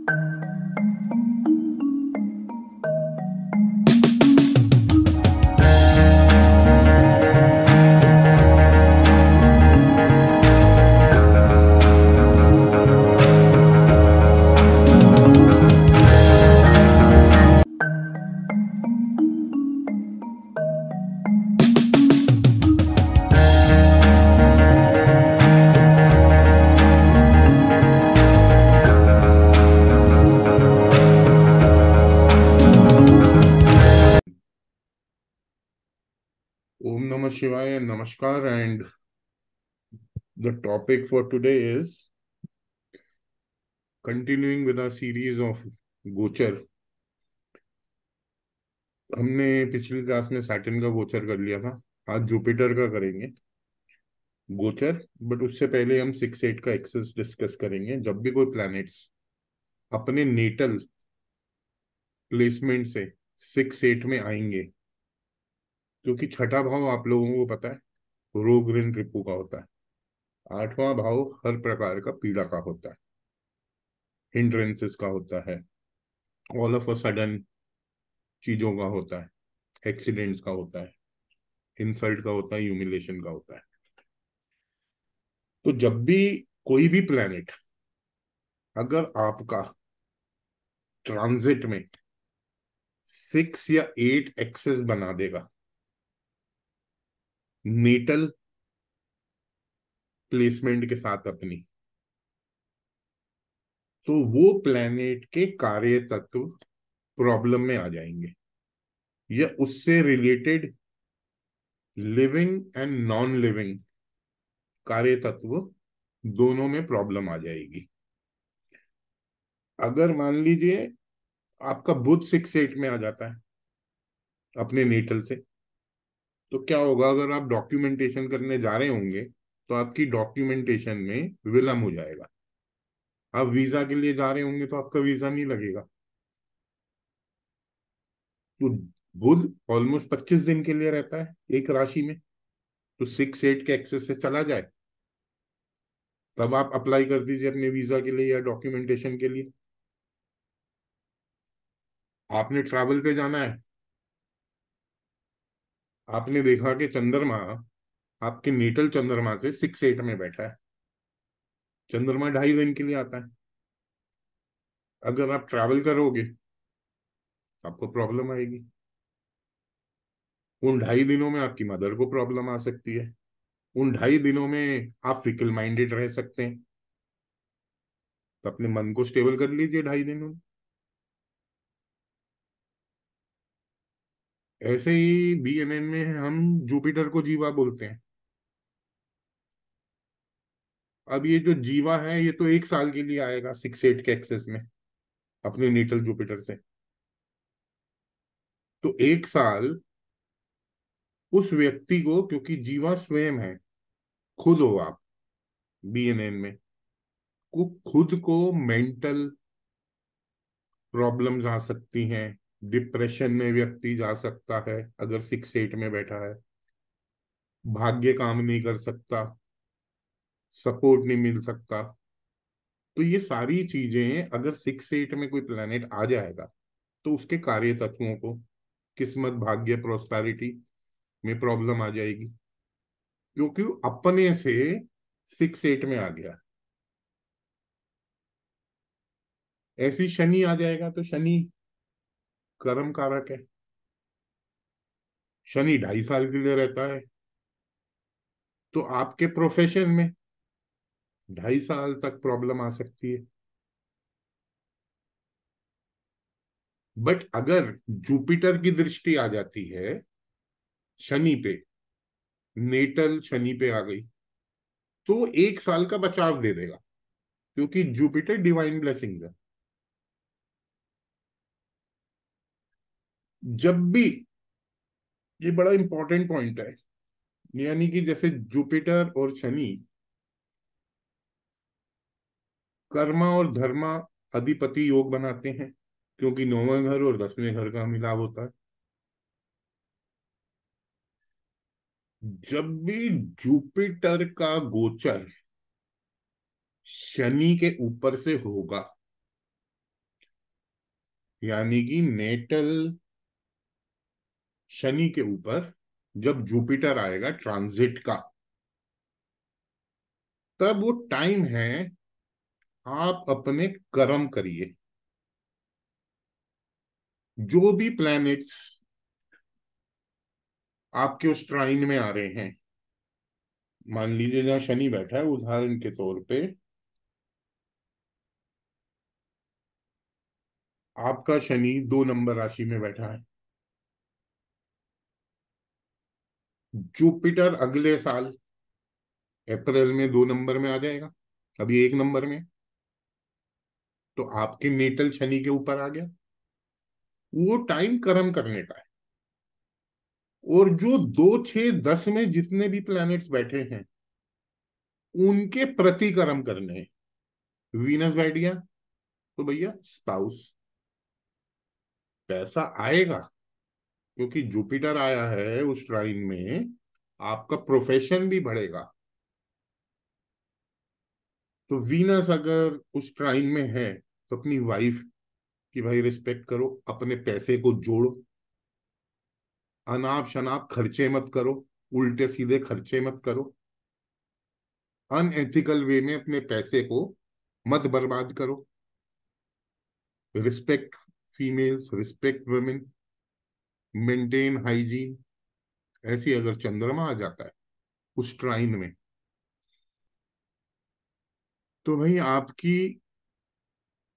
Om Namah Shivaya, Namaskar, and the topic for today is continuing with our series of गोचर। हमने पिछली class में Saturn का गोचर कर लिया था, आज जुपिटर का करेंगे गोचर। बट उससे पहले हम 6-8 का एक्सेस डिस्कस करेंगे। जब भी कोई प्लैनेट्स अपने नेटल प्लेसमेंट से 6-8 में आएंगे, क्योंकि छठा भाव आप लोगों को पता है रोग ऋण रिपू का होता है, आठवां भाव हर प्रकार का पीड़ा का होता है, हिंड्रेंसेस का होता है, ऑल ऑफ अ सडन चीजों का होता है, एक्सीडेंट्स का होता है, इंसल्ट का होता है, ह्यूमिलेशन का होता है। तो जब भी कोई भी प्लेनेट अगर आपका ट्रांजिट में 6 या 8 एक्सेस बना देगा नेटल प्लेसमेंट के साथ अपनी, तो वो प्लेनेट के कार्य तत्व प्रॉब्लम में आ जाएंगे, या उससे related living and non living कार्य तत्व दोनों में प्रॉब्लम आ जाएगी। अगर मान लीजिए आपका बुध 6-8 में आ जाता है अपने नेटल से, तो क्या होगा? अगर आप डॉक्यूमेंटेशन करने जा रहे होंगे तो आपकी डॉक्यूमेंटेशन में विलम्ब हो जाएगा। आप वीजा के लिए जा रहे होंगे तो आपका वीजा नहीं लगेगा। तो बुध ऑलमोस्ट 25 दिन के लिए रहता है एक राशि में, तो 6-8 के एक्सेस से चला जाए तब आप अप्लाई कर दीजिए अपने वीजा के लिए या डॉक्यूमेंटेशन के लिए। आपने ट्रैवल पे जाना है, आपने देखा कि चंद्रमा आपके नेटल चंद्रमा से 6-8 में बैठा है। चंद्रमा 2.5 दिन के लिए आता है। अगर आप ट्रैवल करोगे आपको प्रॉब्लम आएगी। उन 2.5 दिनों में आपकी मदर को प्रॉब्लम आ सकती है। उन 2.5 दिनों में आप फिकल माइंडेड रह सकते हैं, तो अपने मन को स्टेबल कर लीजिए 2.5 दिनों में। ऐसे ही बीएनएन में हम जुपिटर को जीवा बोलते हैं। अब ये जो जीवा है ये तो 1 साल के लिए आएगा 6-8 के एक्सेस में अपने नेटल जुपिटर से। तो 1 साल उस व्यक्ति को, क्योंकि जीवा स्वयं है, खुद हो आप बीएनएन में, को खुद को मेंटल प्रॉब्लम्स आ सकती हैं, डिप्रेशन में व्यक्ति जा सकता है अगर 6-8 में बैठा है, भाग्य काम नहीं कर सकता, सपोर्ट नहीं मिल सकता। तो ये सारी चीजें अगर 6-8 में कोई प्लेनेट आ जाएगा तो उसके कार्य तत्वों को, किस्मत, भाग्य, प्रोस्पेरिटी में प्रॉब्लम आ जाएगी, क्योंकि अपने से 6-8 में आ गया। ऐसी शनि आ जाएगा तो शनि कर्म कारक है, शनि 2.5 साल के लिए रहता है, तो आपके प्रोफेशन में 2.5 साल तक प्रॉब्लम आ सकती है। बट अगर जुपिटर की दृष्टि आ जाती है शनि पे, नेटल शनि पे आ गई, तो 1 साल का बचाव दे देगा, क्योंकि जुपिटर डिवाइन ब्लेसिंग है। जब भी, ये बड़ा इंपॉर्टेंट पॉइंट है, यानी कि जैसे जुपिटर और शनि कर्मा और धर्मा अधिपति योग बनाते हैं, क्योंकि 9वां घर और 10वें घर का मिलाव होता है। जब भी जुपिटर का गोचर शनि के ऊपर से होगा यानी कि नेटल शनि के ऊपर जब जुपिटर आएगा ट्रांजिट का, तब वो टाइम है, आप अपने कर्म करिए। जो भी प्लैनेट्स आपके उस ट्राइन में आ रहे हैं, मान लीजिए जहां शनि बैठा है, उदाहरण के तौर पे आपका शनि 2 नंबर राशि में बैठा है। जुपिटर अगले साल अप्रैल में 2 नंबर में आ जाएगा, अभी 1 नंबर में। तो आपके नेटल शनि के ऊपर आ गया। वो टाइम कर्म करने का है। और जो 2 6 10 में जितने भी प्लैनेट्स बैठे हैं, उनके प्रति कर्म करने हैं। वीनस बैठ गया तो भैया स्पाउस, पैसा आएगा, क्योंकि जुपिटर आया है उस ट्राइन में, आपका प्रोफेशन भी बढ़ेगा। तो वीनस अगर उस ट्राइन में है, तो अपनी वाइफ की भाई रिस्पेक्ट करो, अपने पैसे को जोड़ो, अनाप शनाप खर्चे मत करो, उल्टे सीधे खर्चे मत करो, अनएथिकल वे में अपने पैसे को मत बर्बाद करो। Respect females, respect women, maintain hygiene. ऐसी अगर चंद्रमा आ जाता है उस ट्राइन में, तो भाई आपकी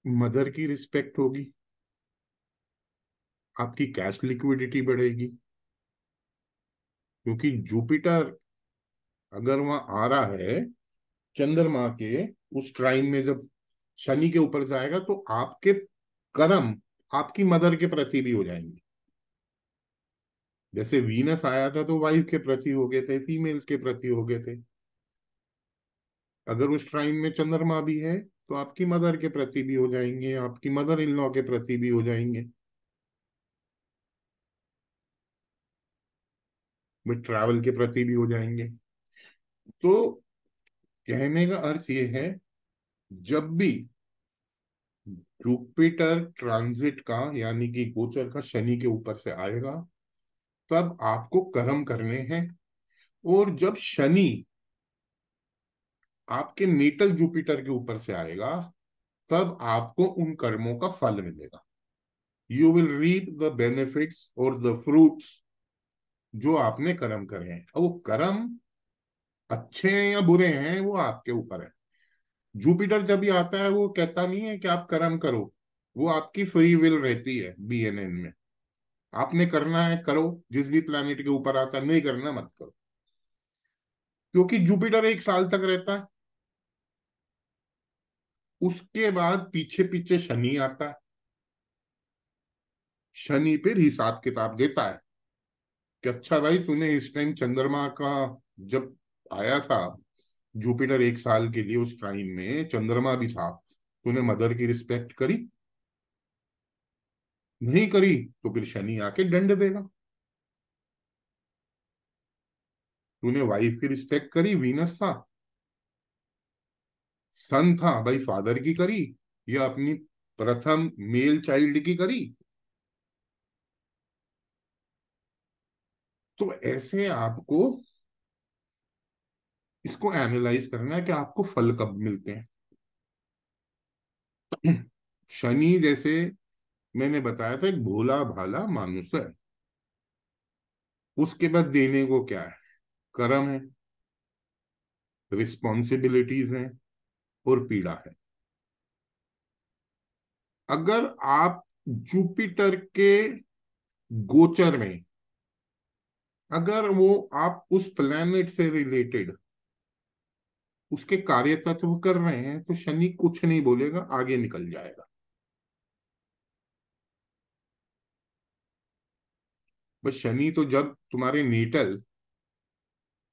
मदर की रिस्पेक्ट होगी, आपकी कैश लिक्विडिटी बढ़ेगी। क्योंकि जुपिटर अगर वहां आ रहा है चंद्रमा के उस ट्राइन में, जब शनि के ऊपर जाएगा, तो आपके कर्म आपकी मदर के प्रति भी हो जाएंगे। जैसे वीनस आया था तो वाइफ के प्रति हो गए थे, फीमेल्स के प्रति हो गए थे। अगर उस ट्राइन में चंद्रमा भी है, तो आपकी मदर के प्रति भी हो जाएंगे, आपकी मदर इन लॉ के प्रति भी हो जाएंगे, वे ट्रैवल के प्रति भी हो जाएंगे। तो कहने का अर्थ ये है, जब भी जुपिटर ट्रांजिट का यानी कि गोचर का शनि के ऊपर से आएगा, तब आपको कर्म करने हैं। और जब शनि आपके नेटल जुपिटर के ऊपर से आएगा, तब आपको उन कर्मों का फल मिलेगा। You will reap the benefits और द फ्रूट्स जो आपने कर्म करे हैं। अब वो कर्म अच्छे हैं या बुरे हैं, वो आपके ऊपर है। जुपिटर जब भी आता है, वो कहता नहीं है कि आप कर्म करो, वो आपकी फ्री विल रहती है BNN में। आपने करना है करो, जिस भी प्लैनेट के ऊपर आता है, नहीं करना मत करो। क्योंकि जुपिटर 1 साल तक रहता है, उसके बाद पीछे पीछे शनि आता है। शनि फिर हिसाब किताब देता है कि अच्छा भाई, तूने इस टाइम चंद्रमा का जब आया था, जुपिटर 1 साल के लिए उस टाइम में चंद्रमा भी था, तूने मदर की रिस्पेक्ट करी, नहीं करी, तो फिर शनि आके दंड देगा। तूने वाइफ की रिस्पेक्ट करी, वीनस था, सन था भाई, फादर की करी, या अपनी प्रथम मेल चाइल्ड की करी। तो ऐसे आपको इसको एनालाइज करना है कि आपको फल कब मिलते हैं। शनि जैसे मैंने बताया था, एक भोला भाला मानुस है। उसके बाद देने को क्या है? कर्म है, रिस्पॉन्सिबिलिटीज हैं, और पीड़ा है। अगर आप जुपिटर के गोचर में, अगर वो आप उस प्लेनेट से रिलेटेड उसके कार्य तत्व कर रहे हैं, तो शनि कुछ नहीं बोलेगा, आगे निकल जाएगा। बस शनि तो जब तुम्हारे नेटल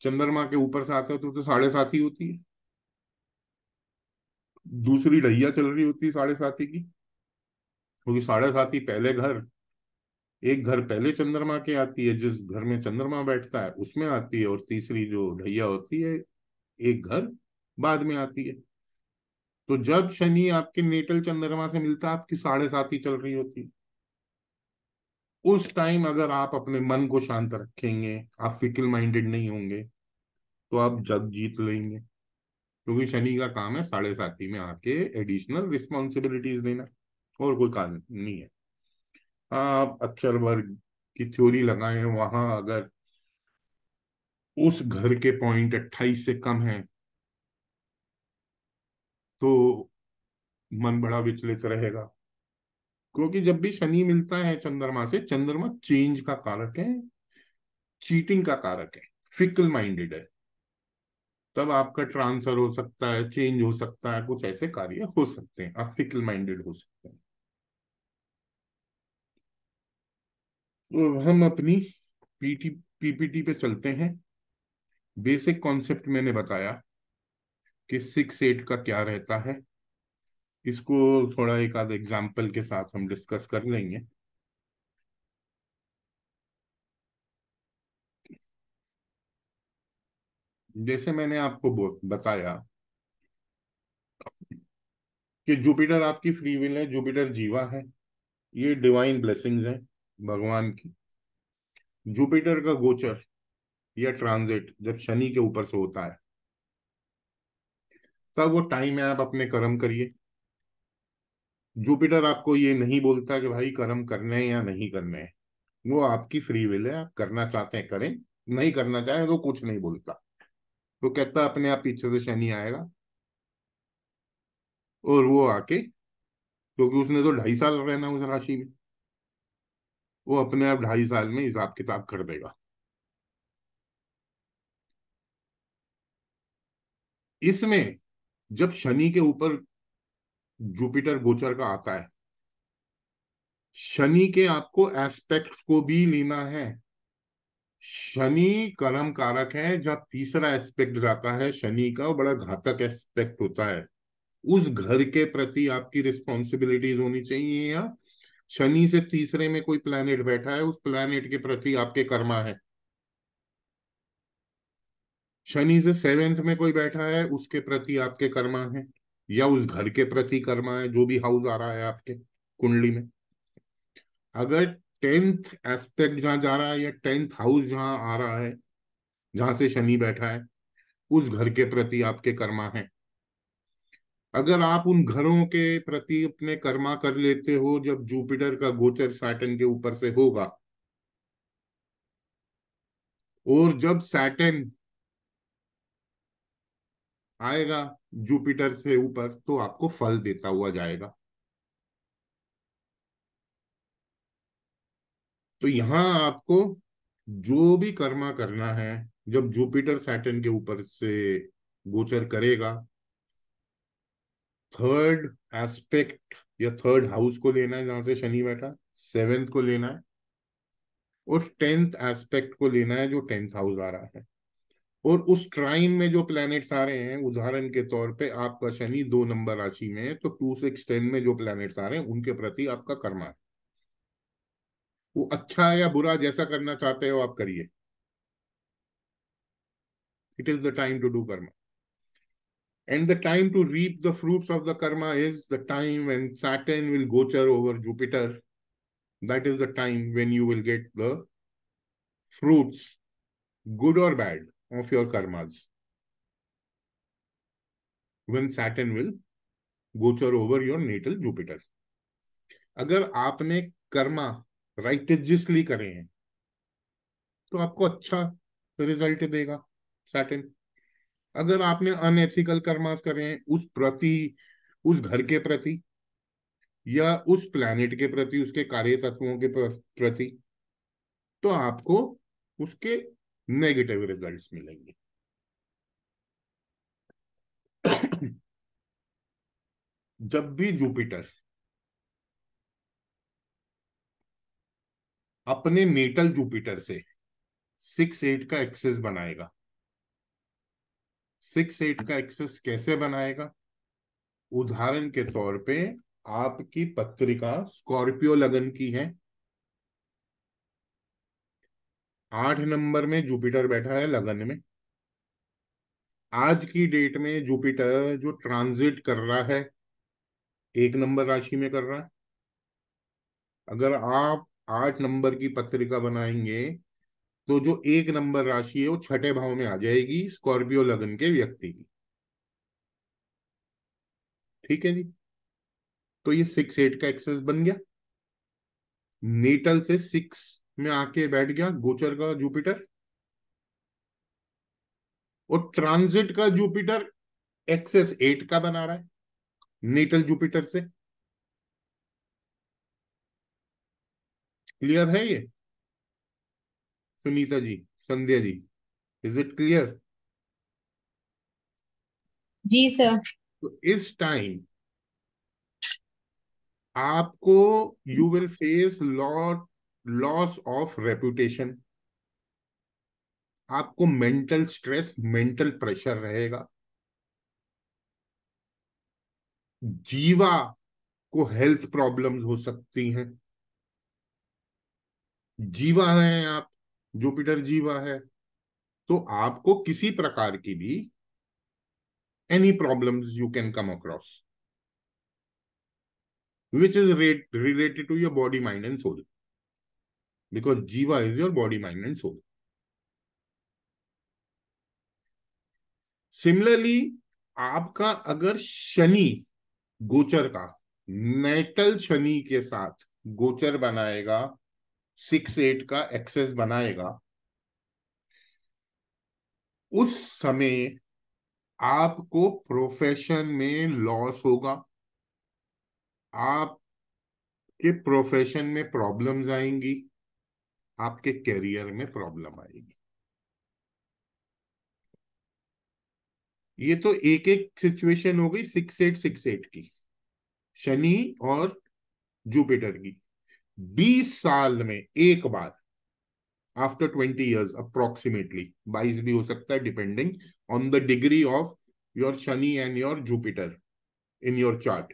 चंद्रमा के ऊपर से आता है, तो 7.5 ही होती है, दूसरी ढैया चल रही होती है 7.5 की। क्योंकि 7.5 पहले घर, एक घर पहले चंद्रमा के आती है, जिस घर में चंद्रमा बैठता है उसमें आती है, और तीसरी जो ढैया होती है, एक घर बाद में आती है। तो जब शनि आपके नेटल चंद्रमा से मिलता है, आपकी 7.5 चल रही होती है। उस टाइम अगर आप अपने मन को शांत रखेंगे, आप फिकल माइंडेड नहीं होंगे, तो आप जग जीत लेंगे। क्योंकि शनि का काम है साढ़े साथी में आके एडिशनल रिस्पॉन्सिबिलिटीज देना, और कोई कारण नहीं है। आप अक्षर वर्ग की थ्योरी लगाएं, वहां अगर उस घर के पॉइंट 28 से कम है तो मन बड़ा विचलित रहेगा। क्योंकि जब भी शनि मिलता है चंद्रमा से, चंद्रमा चेंज का कारक है, चीटिंग का कारक है, फिकल माइंडेड है। तब आपका ट्रांसफर हो सकता है, चेंज हो सकता है, कुछ ऐसे कार्य हो सकते हैं, आप फिकल माइंडेड हो सकते हैं। तो हम अपनी पीपीटी पे चलते हैं। बेसिक कॉन्सेप्ट मैंने बताया कि 6-8 का क्या रहता है। इसको थोड़ा एक आध एग्जाम्पल के साथ हम डिस्कस कर लेंगे। जैसे मैंने आपको बताया कि जुपिटर आपकी फ्री विल है, जुपिटर जीवा है, ये डिवाइन ब्लेसिंग्स हैं भगवान की। जुपिटर का गोचर या ट्रांजिट जब शनि के ऊपर से होता है, तब वो टाइम है आप अपने कर्म करिए। जुपिटर आपको ये नहीं बोलता कि भाई कर्म करने हैं या नहीं करने हैं, वो आपकी फ्री विल है, आप करना चाहते हैं करें, नहीं करना चाहे तो कुछ नहीं बोलता। तो कहता है अपने आप पीछे से शनि आएगा और वो आके, क्योंकि उसने तो 2.5 साल रहना उस राशि में, वो अपने आप 2.5 साल में हिसाब किताब कर देगा। इसमें जब शनि के ऊपर जुपिटर गोचर का आता है, शनि के आपको एस्पेक्ट्स को भी लेना है। शनि कर्म कारक है, जब तीसरा एस्पेक्ट जाता है शनि का, वो बड़ा घातक एस्पेक्ट होता है। उस घर के प्रति आपकी रिस्पॉन्सिबिलिटीज होनी चाहिए, या शनि से तीसरे में कोई प्लैनेट बैठा है, उस प्लैनेट के प्रति आपके कर्मा है। शनि से 7th में कोई बैठा है, उसके प्रति आपके कर्मा है, या उस घर के प्रति कर्मा है, जो भी हाउस आ रहा है आपके कुंडली में। अगर 10th एस्पेक्ट जहां जा रहा है, या 10th हाउस जहां आ रहा है, जहां से शनि बैठा है, उस घर के प्रति आपके कर्मा है। अगर आप उन घरों के प्रति अपने कर्मा कर लेते हो जब जुपिटर का गोचर सैटर्न के ऊपर से होगा, और जब सैटर्न आएगा जुपिटर से ऊपर, तो आपको फल देता हुआ जाएगा। तो यहां आपको जो भी कर्मा करना है, जब जुपिटर सैटर्न के ऊपर से गोचर करेगा, थर्ड एस्पेक्ट या थर्ड हाउस को लेना है जहां से शनि बैठा, 7th को लेना है, और 10th एस्पेक्ट को लेना है जो 10th हाउस आ रहा है। और उस ट्राइन में जो प्लैनेट्स आ रहे हैं, उदाहरण के तौर पे आपका शनि 2 नंबर राशि में है, तो 2 6 10 में जो प्लैनेट्स आ रहे हैं उनके प्रति आपका कर्मा है। वो अच्छा है या बुरा, जैसा करना चाहते हो आप करिए। It is the time to do karma, and the time to reap the fruits of the karma is the time when Saturn will gochar over Jupiter. That is the time when you will get the fruits, good or bad, of your karmas, when Saturn will gochar over your natal Jupiter. अगर आपने कर्मा राइटियसली करे हैं, तो आपको अच्छा result देगा Saturn. अगर आपने अनएथिकल कर्मास करे हैं उस प्रति, उस घर के प्रति, या उस प्लैनेट के प्रति, उसके कार्य तत्वों के प्रति, तो आपको उसके नेगेटिव रिजल्ट्स मिलेंगे। जब भी जुपिटर अपने नेटल जुपिटर से 6-8 का एक्सेस बनाएगा, 6-8 का एक्सेस कैसे बनाएगा? उदाहरण के तौर पे, आपकी पत्रिका स्कॉर्पियो लगन की है, 8 नंबर में जुपिटर बैठा है लगन में। आज की डेट में जुपिटर जो ट्रांजिट कर रहा है, 1 नंबर राशि में कर रहा है। अगर आप 8 नंबर की पत्रिका बनाएंगे तो जो 1 नंबर राशि है वो छठे भाव में आ जाएगी, स्कॉर्पियो लगन के व्यक्ति की। ठीक है जी। तो ये 6 8 का एक्सेस बन गया। नेटल से 6 में आके बैठ गया गोचर का जुपिटर, और ट्रांजिट का जुपिटर एक्सेस 8 का बना रहा है नेटल जुपिटर से। क्लियर है ये Sunita ji, Sandhya ji? Is it clear? जी सर। तो इस टाइम आपको you will face loss of reputation, आपको मेंटल स्ट्रेस, मेंटल प्रेशर रहेगा। जीवा को हेल्थ प्रॉब्लम्स हो सकती हैं। जीवा है आप, जुपिटर जीवा है, तो आपको किसी प्रकार की भी any problems you can come across which is related to your body, mind and soul, because jiva is your body, mind and soul. Similarly आपका अगर शनि गोचर का नेटल शनि के साथ गोचर बनाएगा, 6 8 का एक्सेस बनाएगा, उस समय आपको प्रोफेशन में लॉस होगा, आपके प्रोफेशन में प्रॉब्लम्स आएंगी, आपके करियर में प्रॉब्लम आएगी। ये तो एक एक सिचुएशन हो गई 6 8 6 8 की, शनि और जुपिटर की। 20 साल में एक बार, आफ्टर 20 years अप्रोक्सीमेटली, 22 भी हो सकता है, depending on the degree of your Shani and your Jupiter in your chart,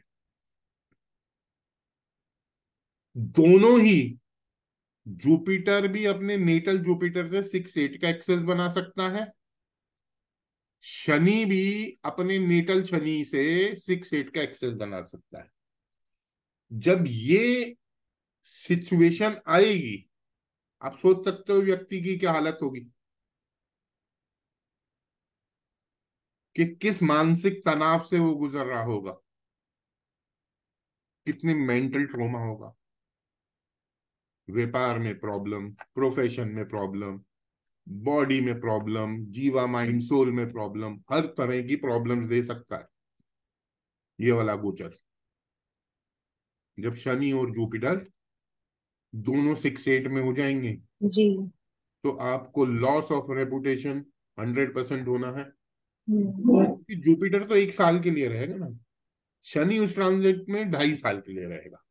दोनों ही, जुपिटर भी अपने नेटल जुपिटर से 6 8 का एक्सेस बना सकता है, शनि भी अपने नेटल शनि से 6 8 का एक्सेस बना सकता है। जब ये सिचुएशन आएगी, आप सोच सकते हो व्यक्ति की क्या हालत होगी, कि किस मानसिक तनाव से वो गुजर रहा होगा, कितने मेंटल ट्रॉमा होगा। व्यापार में प्रॉब्लम, प्रोफेशन में प्रॉब्लम, बॉडी में प्रॉब्लम, जीवा माइंड सोल में प्रॉब्लम, हर तरह की प्रॉब्लम्स दे सकता है ये वाला गोचर। जब शनि और जुपिटर दोनों 6 8 में हो जाएंगे, जी। तो आपको लॉस ऑफ रेपुटेशन 100% होना है, हम्म। क्योंकि जुपिटर तो 1 साल के लिए रहेगा ना, शनि उस ट्रांजिट में 2.5 साल के लिए रहेगा।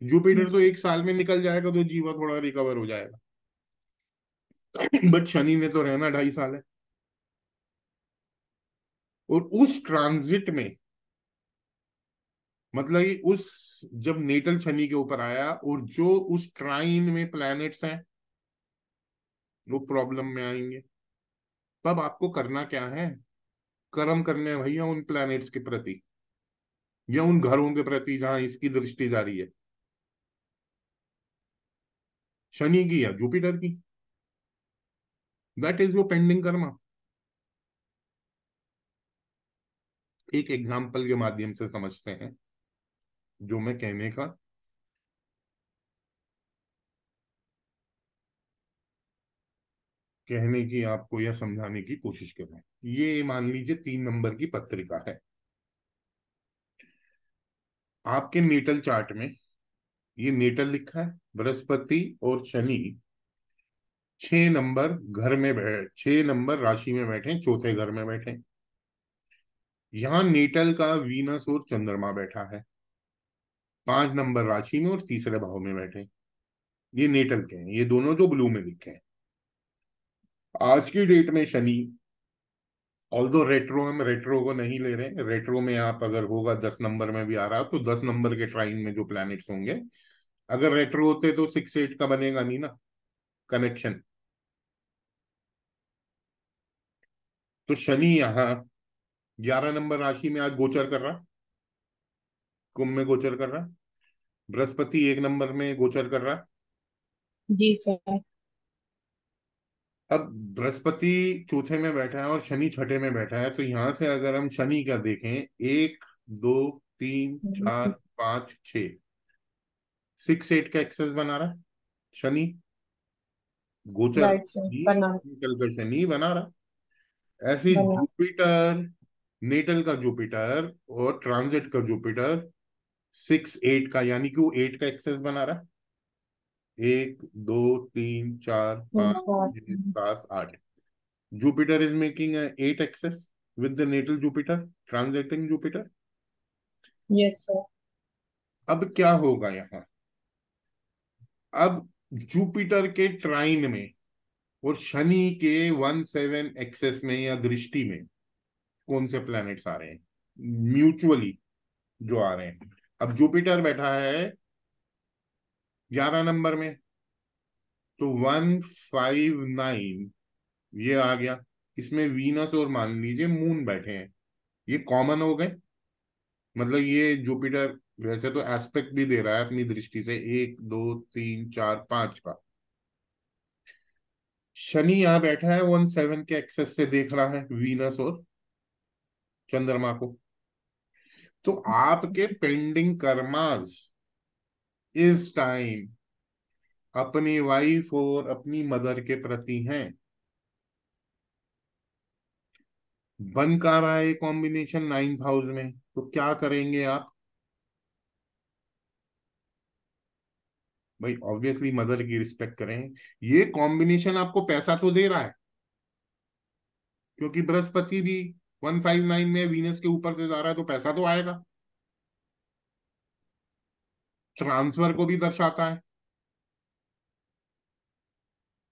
जुपिटर तो 1 साल में निकल जाएगा तो जीवा थोड़ा रिकवर हो जाएगा, बट शनि ने तो रहना 2.5 साल है। और उस ट्रांजिट में, मतलब कि उस, जब नेटल शनि के ऊपर आया और जो उस ट्राइन में प्लैनेट्स हैं वो प्रॉब्लम में आएंगे, तब आपको करना क्या है? कर्म करने हैं भैया उन प्लैनेट्स के प्रति, या उन घरों के प्रति जहां इसकी दृष्टि जा रही है, शनि की या जुपिटर की। That is your pending Karma. एक एग्जाम्पल के माध्यम से समझते हैं जो मैं कहने की आपको या समझाने की कोशिश कर रहे हैं। ये मान लीजिए 3 नंबर की पत्रिका है आपके नेटल चार्ट में। ये नेटल लिखा है, बृहस्पति और शनि 6 नंबर घर में 6 नंबर राशि में बैठे, चौथे घर में बैठे। यहाँ नेटल का वीनस और चंद्रमा बैठा है 5 नंबर राशि में और तीसरे भाव में बैठे। ये नेटल के हैं, ये दोनों जो ब्लू में लिखे हैं। आज की डेट में शनि, ऑल्दो रेट्रो, हम रेट्रो को नहीं ले रहे हैं, रेट्रो में आप अगर होगा 10 नंबर में भी आ रहा हो तो 10 नंबर के ट्राइन में जो प्लैनेट्स होंगे, अगर रेट्रो होते तो 6 8 का बनेगा नहीं ना कनेक्शन। तो शनि यहाँ 11 नंबर राशि में आज गोचर कर रहा, कुंभ में गोचर कर रहा। बृहस्पति 1 नंबर में गोचर कर रहा, जी सर। अब बृहस्पति चौथे में बैठा है और शनि छठे में बैठा है, तो यहां से अगर हम शनि का देखें, एक, दो, तीन, चार, पांच, छ, 6 8 का एक्सेस बना रहा है शनि। गोचर राइट सर, ही बना। निकल कर शनि बना रहा है। ऐसे बना। जुपिटर, नेटल का जुपिटर और ट्रांजिट का जुपिटर 6 8 का, यानी कि वो 8 का एक्सेस बना रहा है। एक, दो, तीन, चार, पांच, छह, सात, आठ। Jupiter is making a 8 axis with the natal Jupiter, transiting Jupiter. Yes sir. अब क्या होगा यहाँ? अब जुपिटर के ट्राइन में और शनि के 1 7 एक्सेस में या दृष्टि में कौन से प्लैनेट्स आ रहे हैं म्यूचुअली जो आ रहे हैं? अब जुपिटर बैठा है 11 नंबर में, तो 1 5 9 ये आ गया। इसमें वीनस और मान लीजिए मून बैठे हैं, ये कॉमन हो गए। मतलब ये जुपिटर वैसे तो एस्पेक्ट भी दे रहा है अपनी दृष्टि से, एक, दो, तीन, चार, पांच का। शनि यहाँ बैठा है 1 7 के एक्सेस से देख रहा है वीनस और चंद्रमा को। तो आपके पेंडिंग कर्मास इस टाइम अपनी वाइफ और अपनी मदर के प्रति हैं। बन का रहा है कॉम्बिनेशन 9th हाउस में, तो क्या करेंगे आप? भाई ऑब्वियसली मदर की रिस्पेक्ट करें। ये कॉम्बिनेशन आपको पैसा तो दे रहा है, क्योंकि बृहस्पति भी 1 5 9 में वीनस के ऊपर से जा रहा है, तो पैसा तो आएगा। ट्रांसफर को भी दर्शाता है।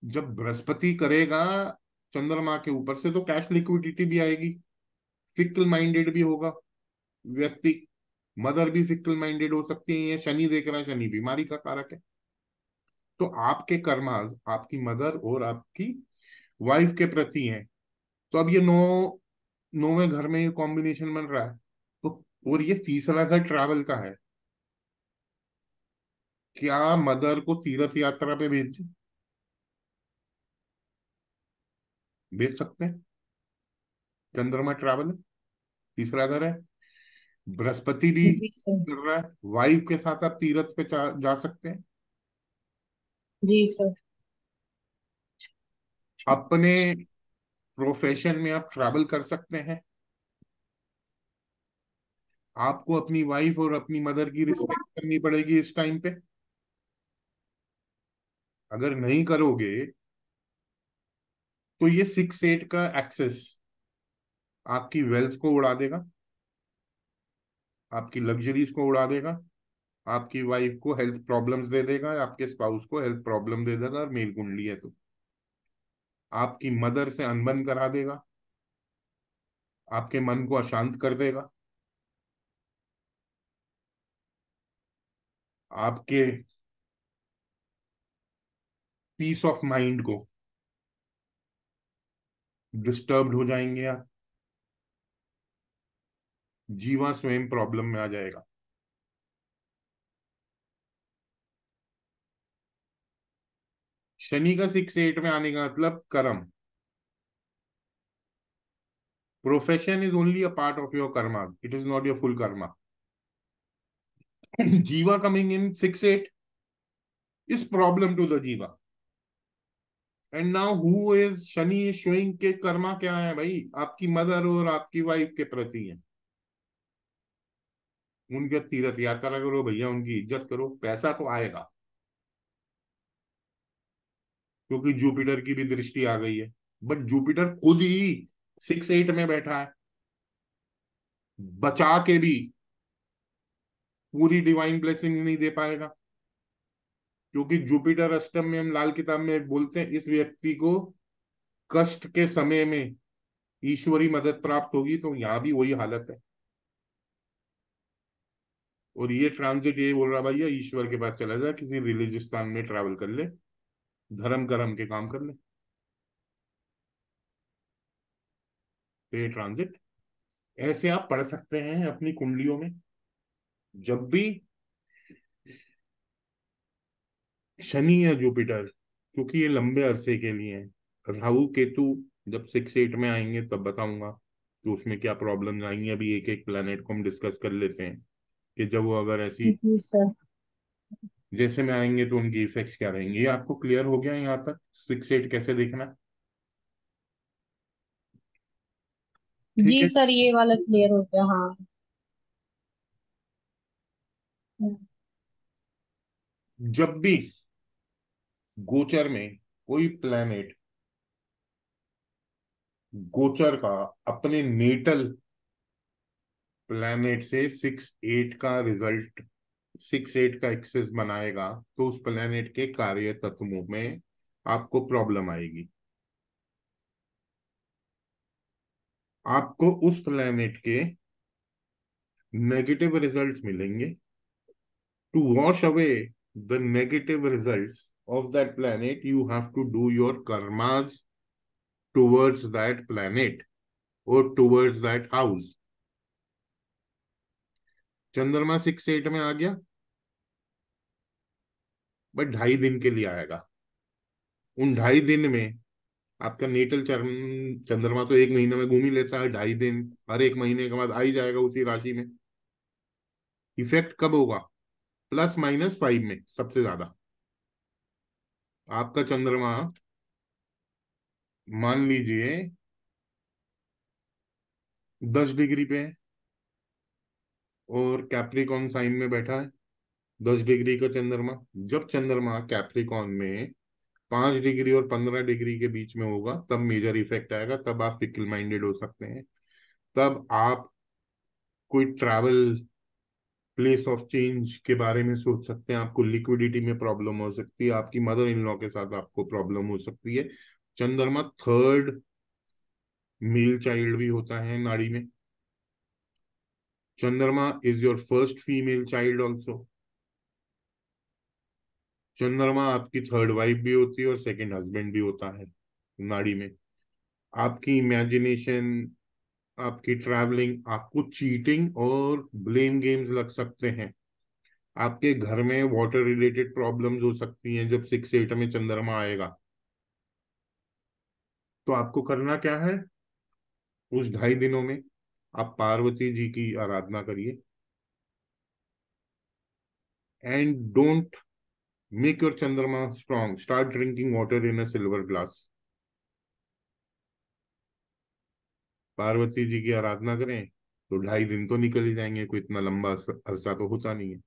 जब बृहस्पति करेगा चंद्रमा के ऊपर से, तो कैश लिक्विडिटी भी आएगी। फिक्ल माइंडेड भी होगा व्यक्ति। मदर भी फिक्ल माइंडेड हो सकती है। ये शनि देख रहा है, शनि बीमारी का कारक है। तो आपके कर्मास आपकी मदर और आपकी वाइफ के प्रति हैं। तो अब ये 9वें घर में ये कॉम्बिनेशन बन रहा है। तो और ये तीसरा घर ट्रैवल का है। क्या मदर को तीर्थ यात्रा पे भेज सकते हैं? चंद्रमा ट्रैवल है, तीसरा घर है। बृहस्पति भी जी सर। कर रहा है, वाइफ के साथ आप तीर्थ पे जा सकते हैं। जी सर। अपने प्रोफेशन में आप ट्रैवल कर सकते हैं। आपको अपनी वाइफ और अपनी मदर की रिस्पेक्ट करनी पड़ेगी इस टाइम पे। अगर नहीं करोगे तो ये 6 8 का एक्सेस आपकी वेल्थ को उड़ा देगा, आपकी लग्जरीज को उड़ा देगा, आपकी वाइफ को हेल्थ प्रॉब्लम्स दे देगा, आपके स्पाउस को हेल्थ प्रॉब्लम दे देगा, और मेल कुंडली है तो आपकी मदर से अनबन करा देगा, आपके मन को अशांत कर देगा, आपके पीस ऑफ माइंड को डिस्टर्ब्ड हो जाएंगे आप। जीवा स्वयं प्रॉब्लम में आ जाएगा। शनि का 6 8 में आने का मतलब कर्म। Profession is only a part of your karma, it is not your full karma. Jiva coming in 6 8 is problem to the jiva. And now who is Shani is showing के कर्मा क्या है भाई, आपकी मदर और आपकी वाइफ के प्रति है। उनके तीर्थ यात्रा करो भैया, उनकी इज्जत करो, पैसा तो आएगा, क्योंकि जुपिटर की भी दृष्टि आ गई है। बट जुपिटर खुद ही 6 8 में बैठा है, बचा के भी पूरी डिवाइन ब्लेसिंग नहीं दे पाएगा। क्योंकि जुपिटर अष्टम में हम लाल किताब में बोलते हैं इस व्यक्ति को कष्ट के समय में ईश्वरी मदद प्राप्त होगी, तो यहां भी वही हालत है। और ये ट्रांजिट ये बोल रहा भैया ईश्वर के पास चला जा, किसी रिलीजियस स्थान में ट्रैवल कर ले, धर्म कर्म के काम कर ले। तो ये ट्रांजिट ऐसे आप पढ़ सकते हैं अपनी कुंडलियों में। जब भी शनि या जुपिटर, क्योंकि ये लंबे अरसे के लिए हैं। राहु केतु जब 6 8 में आएंगे तब बताऊंगा कि उसमें क्या प्रॉब्लम आएंगी। अभी एक एक प्लेनेट को हम डिस्कस कर लेते हैं कि जब वो अगर ऐसी जी सर। जैसे में आएंगे तो उनकी इफेक्ट्स क्या रहेंगे। ये आपको क्लियर हो गया यहाँ तक 6 8 कैसे देखना? ठीक जी है। सर, ये वाला क्लियर हो गया, हाँ। जब भी गोचर में कोई प्लेनेट गोचर का अपने नेटल प्लैनेट से 6 8 का रिजल्ट, 6 8 का एक्सेस बनाएगा, तो उस प्लैनेट के कार्य तत्वों में आपको प्रॉब्लम आएगी। आपको उस प्लैनेट के नेगेटिव रिजल्ट्स मिलेंगे। To wash away the negative results of that planet you have to do your karmas towards that planet और टुवर्ड्स दैट हाउस। चंद्रमा 6 8 में आ गया, बट 2.5 दिन के लिए आएगा। उन 2.5 दिन में आपका नेटल चंद्रमा तो 1 महीने में घूम ही लेता है। 2.5 दिन हर 1 महीने के बाद आ ही जाएगा उसी राशि में। इफेक्ट कब होगा? +- 5 में सबसे ज्यादा। आपका चंद्रमा मान लीजिए 10 डिग्री पे है और कैप्रिकॉन साइन में बैठा है। 10 डिग्री का चंद्रमा, जब चंद्रमा कैप्रिकॉन में 5 डिग्री और 15 डिग्री के बीच में होगा तब मेजर इफेक्ट आएगा। तब आप फिकल माइंडेड हो सकते हैं। तब आप कोई ट्रैवल प्लेस ऑफ चेंज के बारे में सोच सकते हैं। आपको लिक्विडिटी में प्रॉब्लम हो सकती है। आपकी मदर इन लॉ के साथ आपको प्रॉब्लम हो सकती है। चंद्रमा थर्ड मेल चाइल्ड भी होता है नाड़ी में। चंद्रमा is your first female child also. चंद्रमा आपकी थर्ड वाइफ भी होती है और सेकंड हस्बैंड भी होता है नाड़ी में। आपकी इमेजिनेशन, आपकी ट्रैवलिंग, आपको चीटिंग और ब्लेम गेम्स लग सकते हैं। आपके घर में वाटर रिलेटेड प्रॉब्लम्स हो सकती हैं जब 6 8 में चंद्रमा आएगा। तो आपको करना क्या है? उस 2.5 दिनों में आप पार्वती जी की आराधना करिए। And don't make your chandrama strong, start drinking water in a silver glass. Parvati ji की आराधना करें तो 2.5 दिन तो निकल ही जाएंगे। कोई इतना लंबा अरसा तो होता नहीं है।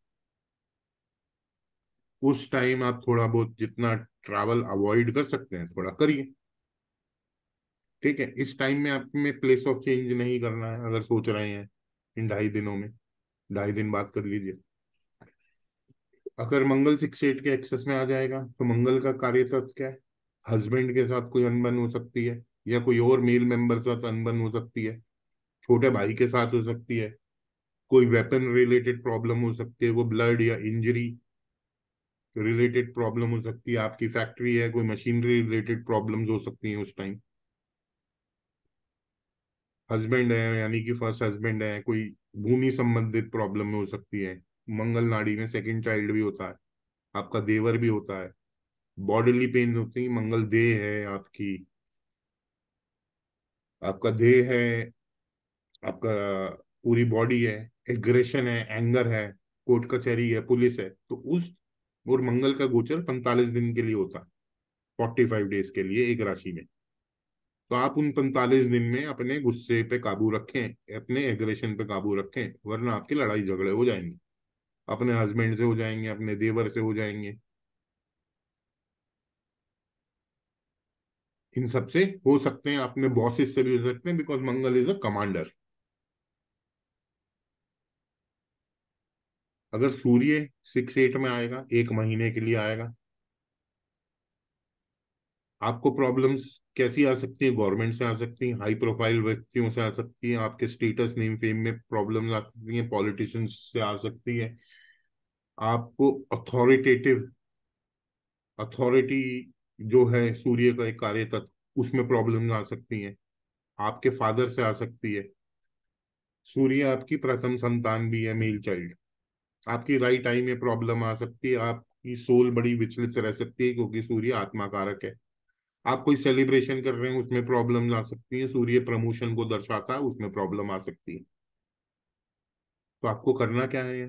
उस टाइम आप थोड़ा बहुत जितना ट्रैवल अवॉइड कर सकते हैं थोड़ा करिए। ठीक है, इस टाइम में आप में प्लेस ऑफ चेंज नहीं करना है अगर सोच रहे हैं इन 2.5 दिनों में। 2.5 दिन बात कर लीजिए। अगर मंगल 6 8 के एक्सेस में आ जाएगा तो मंगल का कार्य तत्व क्या है? हस्बैंड के साथ कोई अनबन हो सकती है, या कोई और मेल मेंबर के साथ अनबन हो सकती है, छोटे भाई के साथ हो सकती है, कोई वेपन रिलेटेड प्रॉब्लम हो सकती है, वो ब्लड या इंजरी रिलेटेड प्रॉब्लम हो सकती है। आपकी फैक्ट्री है, कोई मशीनरी रिलेटेड प्रॉब्लम्स हो सकती हैं उस टाइम। हस्बैंड है यानी कि फर्स्ट हस्बैंड है, कोई भूमि संबंधित प्रॉब्लम हो सकती है। मंगल नाड़ी में सेकंड चाइल्ड भी होता है, आपका देवर भी होता है। बॉडीली पेन होती है, मंगल देह है आपकी, आपका देह है, आपका पूरी बॉडी है। एग्रेशन है, एंगर है, कोर्ट कचहरी है, पुलिस है, तो उस और मंगल का गोचर 45 दिन के लिए होता है, 45 डेज के लिए एक राशि में। तो आप उन 45 दिन में अपने गुस्से पे काबू रखें, अपने एग्रेशन पे काबू रखें, वरना आपकी लड़ाई झगड़े हो जाएंगे। अपने हस्बैंड से हो जाएंगे, अपने देवर से हो जाएंगे, इन सब से हो सकते हैं, अपने बॉसेस से भी हो सकते हैं, because Mangal is a commander. अगर सूर्य 6 8 में आएगा, 1 महीने के लिए आएगा, आपको प्रॉब्लम्स कैसी आ सकती है? गवर्नमेंट से आ सकती हैं, हाई प्रोफाइल व्यक्तियों से आ सकती हैं, आपके स्टेटस नेम फेम में प्रॉब्लम्स आ सकती हैं, पॉलिटिशियंस से आ सकती है। आपको अथॉरिटेटिव अथॉरिटी जो है सूर्य का एक कार्य तत्व, उसमें प्रॉब्लम्स आ सकती हैं। आपके फादर से आ सकती है। सूर्य आपकी प्रथम संतान भी है, मेल चाइल्ड। आपकी राइट आई में प्रॉब्लम आ सकती है। आप आपकी सोल बड़ी विचलित रह सकती है, क्योंकि सूर्य आत्मा कारक है। आप कोई सेलिब्रेशन कर रहे हैं, उसमें प्रॉब्लम आ सकती है। सूर्य प्रमोशन को दर्शाता है, उसमें प्रॉब्लम आ सकती है। तो आपको करना क्या है?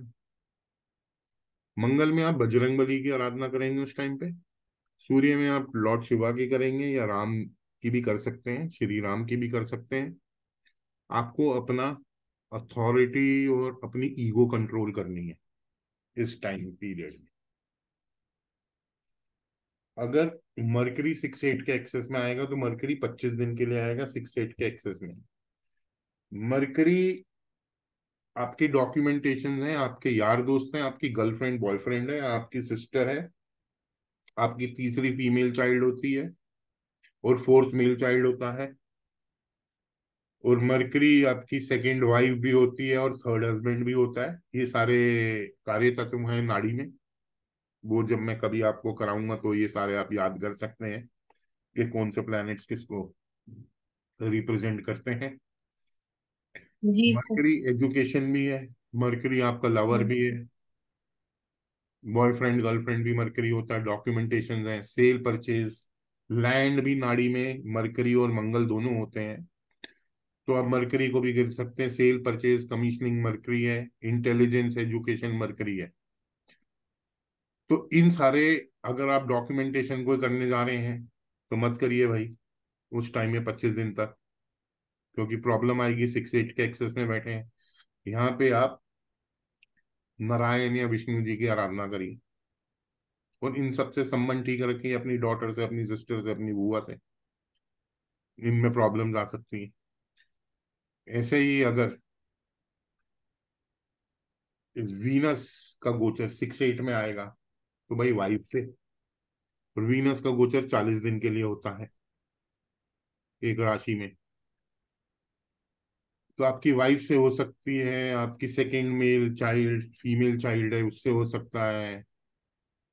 मंगल में आप बजरंगबली की आराधना करेंगे उस टाइम पे। सूर्य में आप लॉर्ड शिवा की करेंगे, या राम की भी कर सकते हैं, श्री राम की भी कर सकते हैं। आपको अपना अथॉरिटी और अपनी ईगो कंट्रोल करनी है इस टाइम पीरियड में। अगर मरकरी 6-8 के एक्सेस में आएगा, तो मरकरी 25 दिन के लिए आएगा 6-8 के एक्सेस में। मरकरी आपकी डॉक्यूमेंटेशन है, आपके यार दोस्त हैं, आपकी गर्लफ्रेंड बॉयफ्रेंड है, आपकी सिस्टर है, आपकी तीसरी फीमेल चाइल्ड होती है, और फोर्थ मेल चाइल्ड होता है। और मरकरी आपकी सेकंड वाइफ भी होती है, और थर्ड हस्बैंड भी होता है। ये सारे कार्य तत्व हैं नाड़ी में। वो जब मैं कभी आपको कराऊंगा, तो ये सारे आप याद कर सकते हैं कि कौन से प्लैनेट्स किसको रिप्रेजेंट करते हैं। जी सर। मरकरी एजुकेशन भी है, मरकरी आपका लवर भी है। बॉयफ्रेंड गर्लफ्रेंड भी मरकरी होता है। डॉक्यूमेंटेशन है, सेल परचेज, लैंड भी नाड़ी में मरकरी और मंगल दोनों होते हैं। तो आप मरकरी को भी गिर सकते हैं। सेल परचेज कमीशनिंग मरकरी है। इंटेलिजेंस एजुकेशन मरकरी है। तो इन सारे, अगर आप डॉक्यूमेंटेशन कोई करने जा रहे हैं, तो मत करिए भाई उस टाइम में 25 दिन तक, क्योंकि प्रॉब्लम आएगी। 6-8 के एक्सेस में बैठे हैं। यहाँ पे आप नारायण या विष्णु जी की आराधना करिए, और इन सबसे संबंध ठीक रखिए, अपनी डॉटर से, अपनी सिस्टर से, अपनी बुआ से। इनमें प्रॉब्लम्स आ सकती हैं। ऐसे ही अगर वीनस का गोचर 6-8 में आएगा, तो भाई वाइफ से। और वीनस का गोचर 40 दिन के लिए होता है एक राशि में। तो आपकी वाइफ से हो सकती है, आपकी second male child female child है उससे हो सकता है,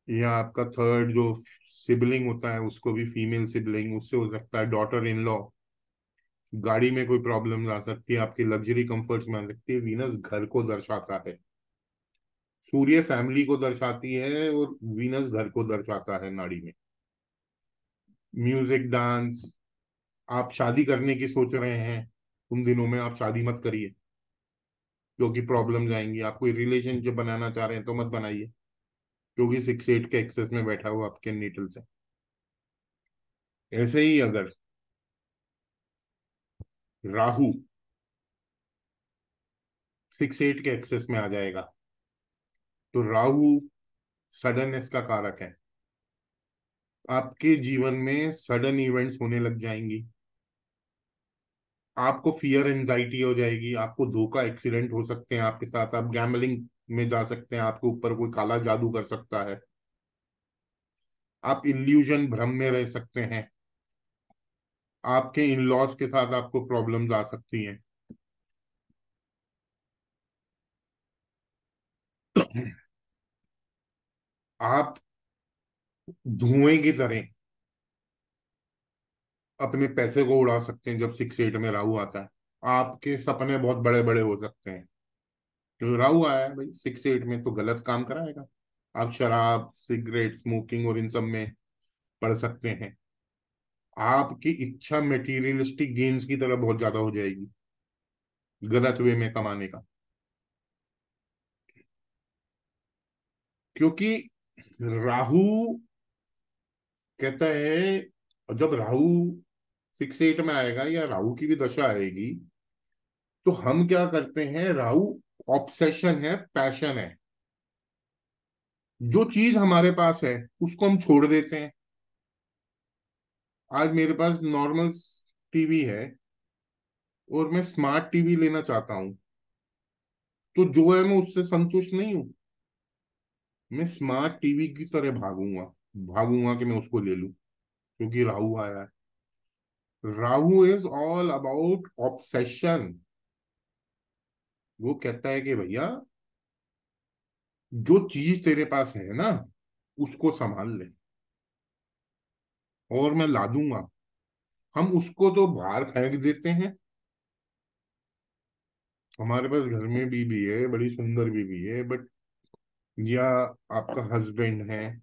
या आपका थर्ड जो सिबलिंग होता है उसको भी फीमेल सिबलिंग उससे हो सकता है, डॉटर इन लॉ। गाड़ी में कोई प्रॉब्लम आ सकती है, आपकी लग्जरी कंफर्ट्स में आ सकती है। वीनस घर को दर्शाता है। सूर्य फैमिली को दर्शाती है, और वीनस घर को दर्शाता है नाड़ी में। म्यूजिक डांस, आप शादी करने की सोच रहे हैं, उन दिनों में आप शादी मत करिए, क्योंकि प्रॉब्लम्स आएंगी। आप कोई रिलेशनशिप बनाना चाह रहे हैं, तो मत बनाइए, क्योंकि 6-8 के एक्सेस में बैठा हुआ आपके नीटल से। ऐसे ही अगर राहु 6-8 के एक्सेस में आ जाएगा, तो राहु सडननेस का कारक है। आपके जीवन में सडन इवेंट्स होने लग जाएंगी। आपको फियर एंजाइटी हो जाएगी, आपको धोखा एक्सीडेंट हो सकते हैं आपके साथ, आप गैम्बलिंग में जा सकते हैं, आपके ऊपर कोई काला जादू कर सकता है, आप इल्यूजन भ्रम में रह सकते हैं, आपके इन लॉज के साथ आपको प्रॉब्लम्स आ सकती हैं। आप धुएं की तरह अपने पैसे को उड़ा सकते हैं जब 6-8 में राहु आता है। आपके सपने बहुत बड़े बड़े हो सकते हैं। तो राहु आया है भाई 6-8 में, तो गलत काम कराएगा। आप शराब सिगरेट स्मोकिंग और इन सब में पड़ सकते हैं। आपकी इच्छा मेटीरियलिस्टिक गेन्स की तरह बहुत ज्यादा हो जाएगी, गलत वे में कमाने का। क्योंकि राहु कहता है, जब राहु 6-8 में आएगा, या राहु की भी दशा आएगी, तो हम क्या करते हैं? राहु ऑब्सेशन है, पैशन है। जो चीज हमारे पास है उसको हम छोड़ देते हैं। आज मेरे पास नॉर्मल टीवी है, और मैं स्मार्ट टीवी लेना चाहता हूं, तो जो है मैं उससे संतुष्ट नहीं हूं। मैं स्मार्ट टीवी की तरह भागूंगा, भागूंगा कि मैं उसको ले लूं, क्योंकि राहु आया है। Rahu is all about obsession. वो कहता है कि भैया, जो चीज तेरे पास है ना, उसको संभाल ले, और मैं ला दूंगा। हम उसको तो बाहर फेंक देते हैं। हमारे पास घर में बीबी है, बड़ी सुंदर बीबी है, बट या आपका हस्बैंड है,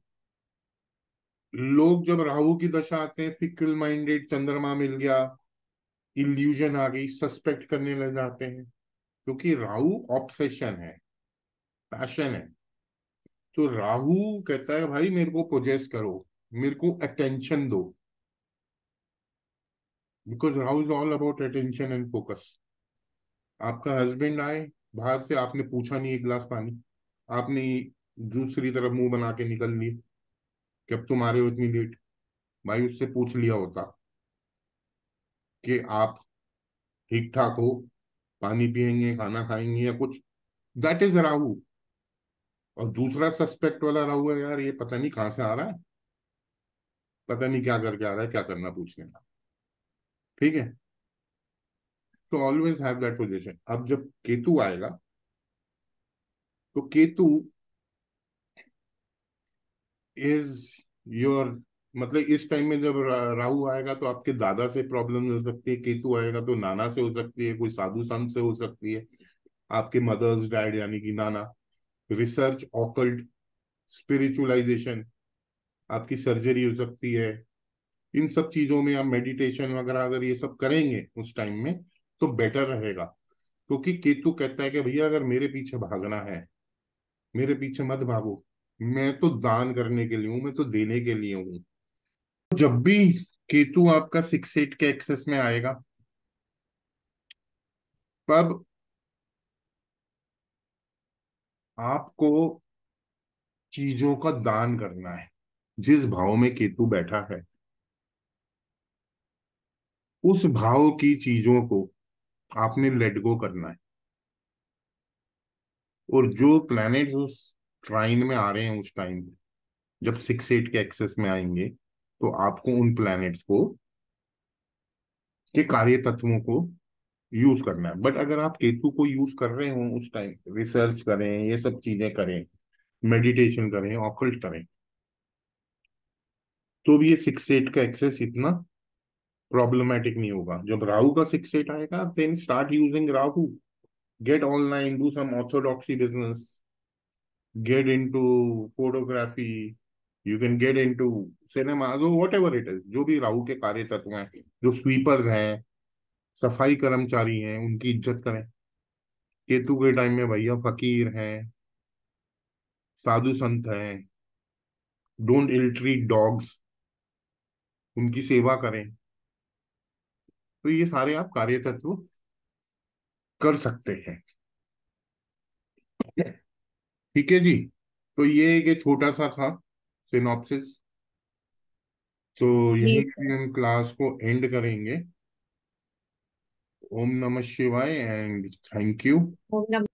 लोग जब राहु की दशा आते हैं फिकल माइंडेड, चंद्रमा मिल गया, इल्यूजन आ गई, सस्पेक्ट करने लग जाते हैं, क्योंकि राहु ऑब्सेशन है, पैशन है। तो राहु कहता है भाई मेरे को पोजेस करो, मेरे को अटेंशन दो, because Rahu is all about attention and focus. आपका हस्बैंड आए बाहर से, आपने पूछा नहीं एक गिलास पानी, आपने दूसरी तरफ मुंह बना के निकल लिए कि अब तुम आ रहे हो इतनी लेट। भाई उससे पूछ लिया होता कि आप ठीक ठाक हो, पानी पियेंगे, खाना खाएंगे या कुछ। That is Rahu. और दूसरा सस्पेक्ट वाला राहु है, यार ये पता नहीं कहाँ से आ रहा है, पता नहीं क्या करके आ रहा है, क्या करना पूछने का। ठीक है। तो ऑलवेज हैव दैट पोजीशन। अब जब केतु आएगा, तो केतु इज योर, मतलब इस टाइम में जब राहु आएगा तो आपके दादा से प्रॉब्लम हो सकती है, केतु आएगा तो नाना से हो सकती है, कोई साधु संत से हो सकती है, आपके मदर्स डैड यानी कि नाना। रिसर्च, ऑकल्ट, स्पिरिचुअलाइजेशन, आपकी सर्जरी हो सकती है। इन सब चीजों में आप मेडिटेशन वगैरह अगर ये सब करेंगे उस टाइम में तो बेटर रहेगा। क्योंकि केतु कहता है कि भैया अगर मेरे पीछे भागना है, मेरे पीछे मत भागो, मैं तो दान करने के लिए हूं, मैं तो देने के लिए हूं। जब भी केतु आपका 6-8 के एक्सेस में आएगा, तब आपको चीजों का दान करना है। जिस भाव में केतु बैठा है, उस भाव की चीजों को आपने लेट गो करना है। और जो प्लैनेट्स उस ट्राइन में आ रहे हैं उस टाइम, जब 6-8 के एक्सेस में आएंगे, तो आपको उन प्लैनेट्स को, के कार्य तत्वों को यूज करना है। बट अगर आप केतु को यूज कर रहे हो उस टाइम, रिसर्च करें, ये सब चीजें करें, मेडिटेशन करें, ऑकल्ट करें, तो भी ये 6-8 का एक्सेस इतना प्रॉब्लमेटिक नहीं होगा। जब राहु का 6-8 आएगा, then start using Rahu, get online, do some orthodoxy business, get into photography, you can get into cinema, so whatever it is, जो भी राहु के कार्य तत्व हैं, जो स्वीपर्स हैं, सफाई कर्मचारी हैं, उनकी इज्जत करें। केतु के टाइम में भैया फकीर हैं, साधु संत हैं, डोंट इल ट्रीट डॉग्स, उनकी सेवा करें। तो ये सारे आप कार्य तत्व कर सकते हैं। ठीक है जी। तो ये छोटा सा था सिनॉप्सिस। तो जी यहीं सर। पे हम क्लास को एंड करेंगे। ओम नमः शिवाय एंड थैंक यू। ओम नमः